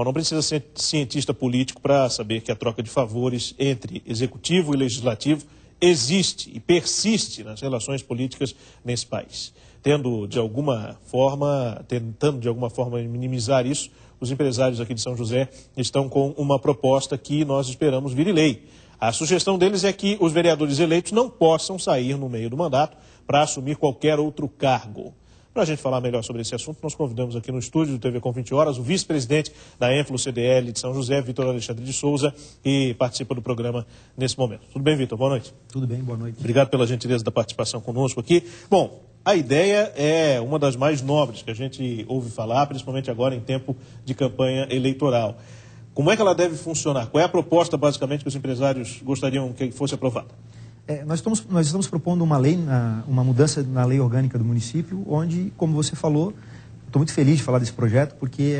Não precisa ser cientista político para saber que a troca de favores entre executivo e legislativo existe e persiste nas relações políticas nesse país. Tentando de alguma forma minimizar isso, os empresários aqui de São José estão com uma proposta que nós esperamos vire lei. A sugestão deles é que os vereadores eleitos não possam sair no meio do mandato para assumir qualquer outro cargo. Para a gente falar melhor sobre esse assunto, nós convidamos aqui no estúdio do TV Com 20 Horas o vice-presidente da Enflo-CDL de São José, Vitor Alexandre de Souza, que participa do programa nesse momento. Tudo bem, Vitor? Boa noite. Tudo bem, boa noite. Obrigado pela gentileza da participação conosco aqui. Bom, a ideia é uma das mais nobres que a gente ouve falar, principalmente agora em tempo de campanha eleitoral. Como é que ela deve funcionar? Qual é a proposta, basicamente, que os empresários gostariam que fosse aprovada? Nós estamos propondo uma lei, uma mudança na lei orgânica do município, onde, como você falou, estou muito feliz de falar desse projeto, porque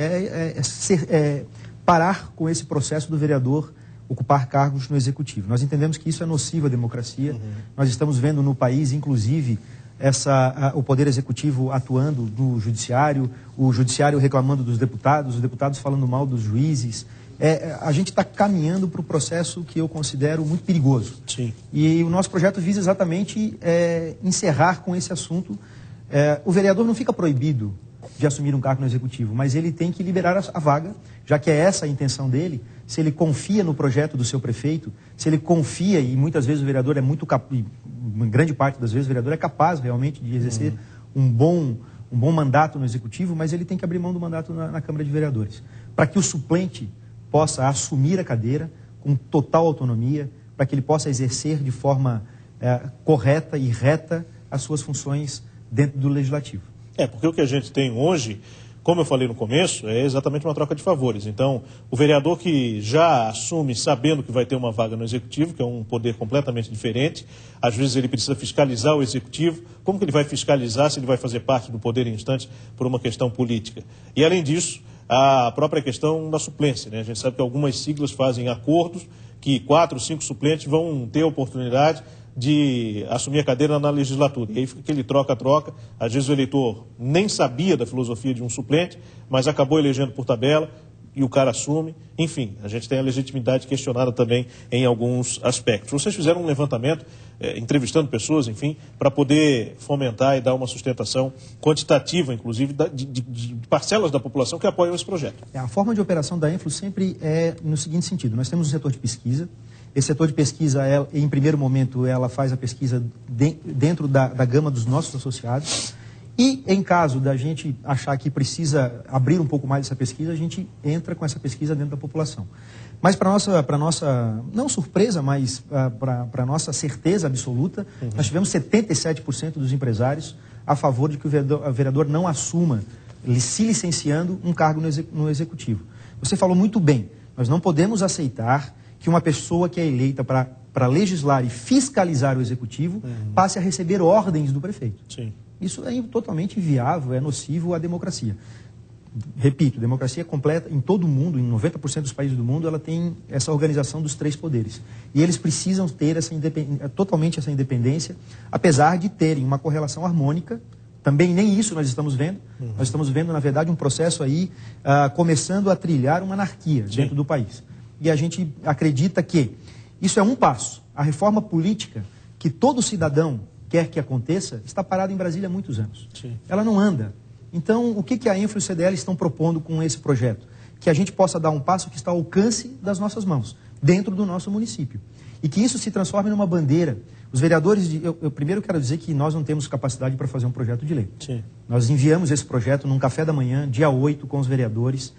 parar com esse processo do vereador ocupar cargos no executivo. Nós entendemos que isso é nocivo à democracia. Nós estamos vendo no país, inclusive, o poder executivo atuando no judiciário, o judiciário reclamando dos deputados, os deputados falando mal dos juízes. A gente está caminhando para o processo que eu considero muito perigoso. Sim. E o nosso projeto visa exatamente encerrar com esse assunto. O vereador não fica proibido de assumir um cargo no executivo, mas ele tem que liberar a vaga, já que é essa a intenção dele. Se ele confia no projeto do seu prefeito, se ele confia, e muitas vezes o vereador é muito capaz, grande parte das vezes o vereador é capaz realmente de exercer um bom mandato no executivo, mas ele tem que abrir mão do mandato na Câmara de Vereadores, para que o suplente possa assumir a cadeira com total autonomia, para que ele possa exercer de forma correta e reta as suas funções dentro do Legislativo. Porque o que a gente tem hoje, como eu falei no começo, é exatamente uma troca de favores. Então, o vereador que já assume sabendo que vai ter uma vaga no Executivo, que é um poder completamente diferente, às vezes ele precisa fiscalizar o Executivo. Como que ele vai fiscalizar se ele vai fazer parte do poder em instantes por uma questão política? E, além disso, a própria questão da suplência, né? A gente sabe que algumas siglas fazem acordos que 4 ou 5 suplentes vão ter a oportunidade de assumir a cadeira na legislatura. E aí fica aquele troca-troca. Às vezes o eleitor nem sabia da filosofia de um suplente, mas acabou elegendo por tabela e o cara assume. Enfim, a gente tem a legitimidade questionada também em alguns aspectos. Vocês fizeram um levantamento, entrevistando pessoas, enfim, para poder fomentar e dar uma sustentação quantitativa, inclusive, de parcelas da população que apoiam esse projeto. A forma de operação da Enflo sempre é no seguinte sentido. Nós temos um setor de pesquisa. Esse setor de pesquisa, em primeiro momento, ela faz a pesquisa dentro da gama dos nossos associados. E, em caso da gente achar que precisa abrir um pouco mais essa pesquisa, a gente entra com essa pesquisa dentro da população. Mas, para nossa não surpresa, mas para nossa certeza absoluta, nós tivemos 77% dos empresários a favor de que o vereador não assuma, se licenciando, um cargo no Executivo. Você falou muito bem, nós não podemos aceitar que uma pessoa que é eleita para legislar e fiscalizar o Executivo passe a receber ordens do prefeito. Sim. Isso é totalmente inviável, é nocivo à democracia. Repito, democracia completa em todo o mundo, em 90% dos países do mundo, ela tem essa organização dos 3 poderes. E eles precisam ter totalmente essa independência, apesar de terem uma correlação harmônica. Também nem isso nós estamos vendo. Nós estamos vendo, na verdade, um processo aí começando a trilhar uma anarquia dentro do país. E a gente acredita que isso é um passo. A reforma política, que todo cidadão quer que aconteça, está parada em Brasília há muitos anos. Sim. Ela não anda. Então, o que a Enflo e o CDL estão propondo com esse projeto? Que a gente possa dar um passo que está ao alcance das nossas mãos, dentro do nosso município. E que isso se transforme numa bandeira. Os vereadores, eu primeiro quero dizer que nós não temos capacidade para fazer um projeto de lei. Sim. Nós enviamos esse projeto num café da manhã, dia 8, com os vereadores.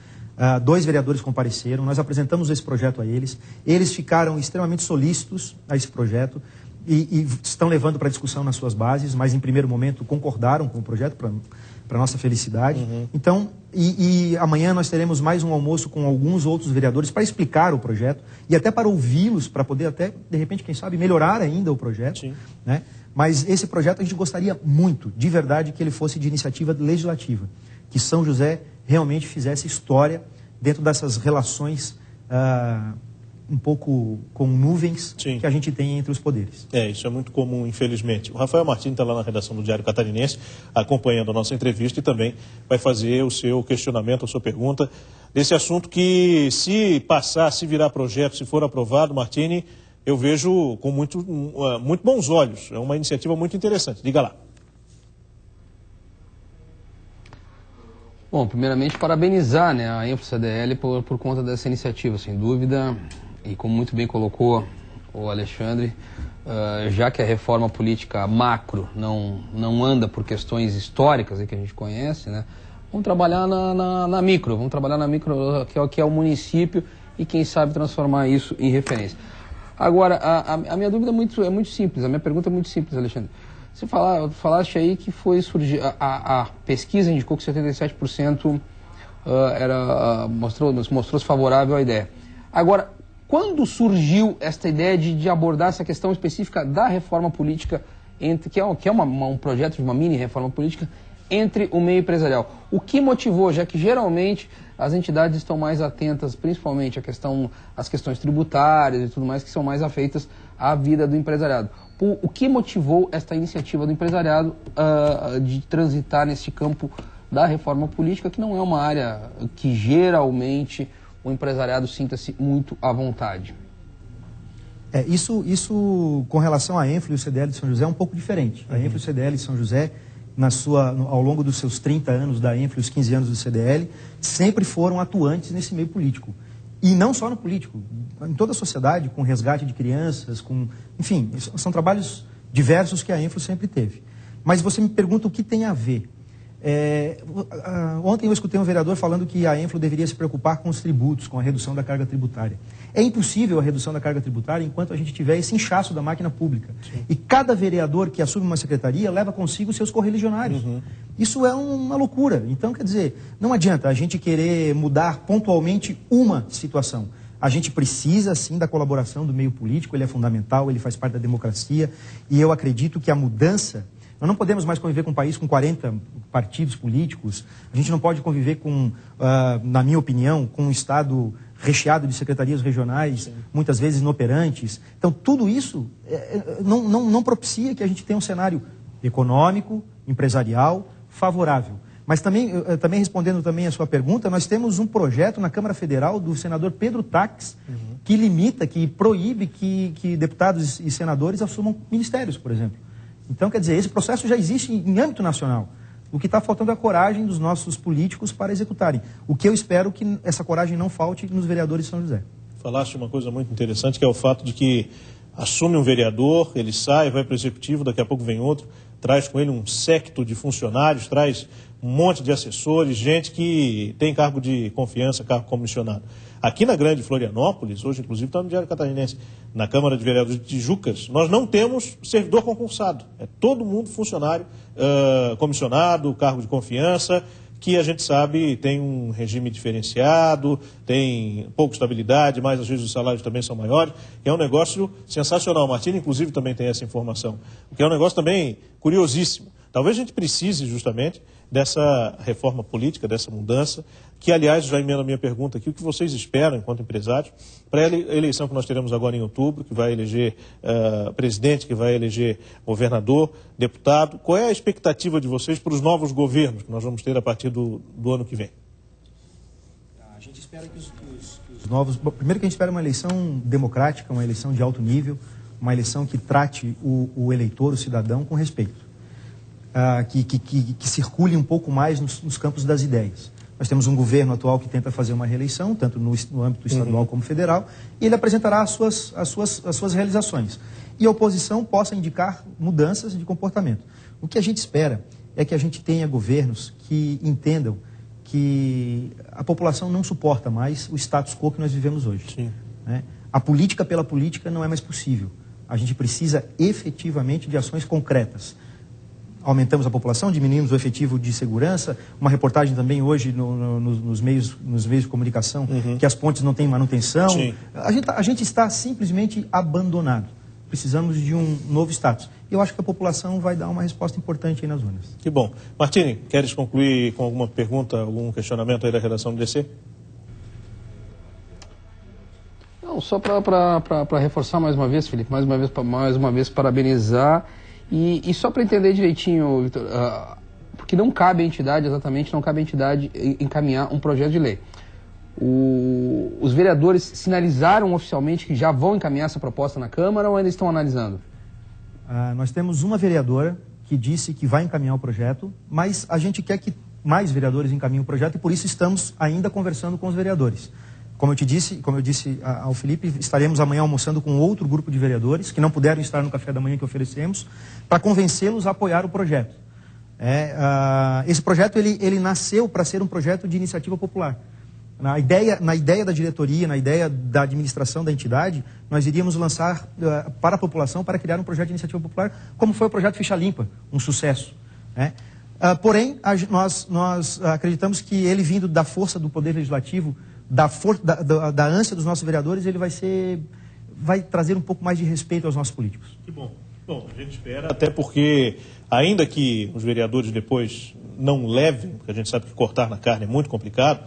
2 vereadores compareceram, nós apresentamos esse projeto a eles. Eles ficaram extremamente solícitos a esse projeto e estão levando para discussão nas suas bases, mas em primeiro momento concordaram com o projeto, para nossa felicidade. Então, amanhã nós teremos mais um almoço com alguns outros vereadores para explicar o projeto e até para ouvi-los, para poder até, de repente, quem sabe, melhorar ainda o projeto. Sim. Né? Mas esse projeto a gente gostaria muito, de verdade, que ele fosse de iniciativa legislativa, que São José realmente fizesse história dentro dessas relações um pouco com nuvens que a gente tem entre os poderes. Isso é muito comum, infelizmente. O Rafael Martins está lá na redação do Diário Catarinense, acompanhando a nossa entrevista e também vai fazer o seu questionamento, a sua pergunta. desse assunto que, se passar, se virar projeto, se for aprovado, Martini, eu vejo com muito bons olhos. É uma iniciativa muito interessante. Diga lá. Bom, primeiramente parabenizar, né, a InfluCDL por conta dessa iniciativa, sem dúvida, e como muito bem colocou o Alexandre, já que a reforma política macro não anda por questões históricas aí que a gente conhece, né, vamos trabalhar na micro, que é o município, e quem sabe transformar isso em referência. Agora, a minha dúvida é muito simples, a minha pergunta é muito simples, Alexandre. Você falaste aí que foi surgir, a pesquisa indicou que 77% mostrou-se favorável à ideia. Agora, quando surgiu esta ideia de abordar essa questão específica da reforma política, que é um projeto de uma mini reforma política, entre o meio empresarial? O que motivou, já que geralmente as entidades estão mais atentas, principalmente às questões tributárias e tudo mais, que são mais afeitas à vida do empresariado? O que motivou esta iniciativa do empresariado de transitar nesse campo da reforma política, que não é uma área que geralmente o empresariado sinta-se muito à vontade? Isso com relação à Enflo e o CDL de São José é um pouco diferente. A Enflo e o CDL de São José, ao longo dos seus 30 anos da Enflo e os 15 anos do CDL, sempre foram atuantes nesse meio político. E não só no político, em toda a sociedade, com resgate de crianças, enfim, são trabalhos diversos que a Enflo sempre teve. Mas você me pergunta o que tem a ver. Ontem eu escutei um vereador falando que a Enflo deveria se preocupar com os tributos, com a redução da carga tributária. É impossível a redução da carga tributária enquanto a gente tiver esse inchaço da máquina pública. Sim. E cada vereador que assume uma secretaria leva consigo seus correligionários. Uhum. Isso é uma loucura. Então, quer dizer, não adianta a gente querer mudar pontualmente uma situação. A gente precisa, sim, da colaboração do meio político, ele é fundamental, ele faz parte da democracia, e eu acredito que a mudança... Nós não podemos mais conviver com um país com 40 partidos políticos, a gente não pode conviver na minha opinião, com um Estado recheado de secretarias regionais, sim, muitas vezes inoperantes. Então, tudo isso não propicia que a gente tenha um cenário econômico, empresarial, favorável. Mas também respondendo também a sua pergunta, nós temos um projeto na Câmara Federal do senador Pedro Taques, que limita, que proíbe que deputados e senadores assumam ministérios, por exemplo. Então, quer dizer, esse processo já existe em âmbito nacional. O que está faltando é a coragem dos nossos políticos para executarem. O que eu espero que essa coragem não falte nos vereadores de São José. Falaste uma coisa muito interessante, que é o fato de que assume um vereador, ele sai, vai para o executivo, daqui a pouco vem outro, traz com ele um séquito de funcionários, traz um monte de assessores, gente que tem cargo de confiança, cargo comissionado. Aqui na Grande Florianópolis, hoje inclusive está no Diário Catarinense, na Câmara de Vereadores de Tijucas, nós não temos servidor concursado. É todo mundo funcionário, comissionado, cargo de confiança, que a gente sabe tem um regime diferenciado, tem pouca estabilidade, mas às vezes os salários também são maiores. É um negócio sensacional. O Martini, inclusive, também tem essa informação. O que é um negócio também curiosíssimo. Talvez a gente precise justamente dessa reforma política, dessa mudança, que, aliás, já emenda a minha pergunta aqui, o que vocês esperam, enquanto empresários, para a eleição que nós teremos agora em outubro, que vai eleger presidente, que vai eleger governador, deputado. Qual é a expectativa de vocês para os novos governos que nós vamos ter a partir do ano que vem? A gente espera que os novos... Bom, primeiro que a gente espera uma eleição democrática, uma eleição de alto nível, uma eleição que trate o eleitor, o cidadão, com respeito. Que circule um pouco mais nos campos das ideias. Nós temos um governo atual que tenta fazer uma reeleição, tanto no âmbito estadual como federal, e ele apresentará as suas realizações. E a oposição possa indicar mudanças de comportamento. O que a gente espera é que a gente tenha governos que entendam que a população não suporta mais o status quo que nós vivemos hoje. Sim. Né? A política pela política não é mais possível. A gente precisa efetivamente de ações concretas. Aumentamos a população, diminuímos o efetivo de segurança, uma reportagem também hoje nos meios de comunicação, que as pontes não têm manutenção. A gente está simplesmente abandonado. Precisamos de um novo status. Eu acho que a população vai dar uma resposta importante aí nas urnas. Que bom. Martini, queres concluir com alguma pergunta, algum questionamento aí da redação do DC? Não, só para reforçar mais uma vez, Felipe, mais uma vez parabenizar. E só para entender direitinho, Victor, porque não cabe à entidade, exatamente, não cabe à entidade encaminhar um projeto de lei. Os vereadores sinalizaram oficialmente que já vão encaminhar essa proposta na Câmara ou ainda estão analisando? Nós temos uma vereadora que disse que vai encaminhar o projeto, mas a gente quer que mais vereadores encaminhem o projeto e por isso estamos ainda conversando com os vereadores. Como eu disse ao Felipe, estaremos amanhã almoçando com outro grupo de vereadores que não puderam estar no café da manhã que oferecemos, para convencê-los a apoiar o projeto. Esse projeto ele nasceu para ser um projeto de iniciativa popular. Na ideia da diretoria, na ideia da administração da entidade, nós iríamos lançar para a população para criar um projeto de iniciativa popular, como foi o projeto Ficha Limpa, um sucesso. Porém, nós acreditamos que ele vindo da força do Poder Legislativo, da ânsia dos nossos vereadores, ele vai trazer um pouco mais de respeito aos nossos políticos. Que bom. Bom, a gente espera, até porque, ainda que os vereadores depois não levem, porque a gente sabe que cortar na carne é muito complicado,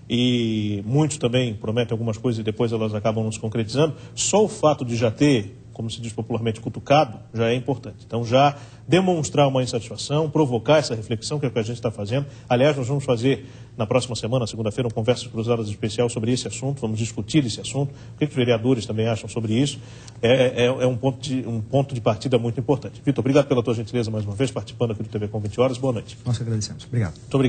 e muitos também prometem algumas coisas e depois elas acabam não se concretizando, só o fato de já ter, como se diz popularmente, cutucado, já é importante. Então, já demonstrar uma insatisfação, provocar essa reflexão, que é o que a gente está fazendo. Aliás, nós vamos fazer, na próxima semana, segunda-feira, uma conversa cruzadas especial sobre esse assunto, vamos discutir esse assunto, o que os vereadores também acham sobre isso. É um ponto de partida muito importante. Vitor, obrigado pela tua gentileza mais uma vez, participando aqui do TV Com 20 Horas. Boa noite. Nós agradecemos. Obrigado. Muito obrigado.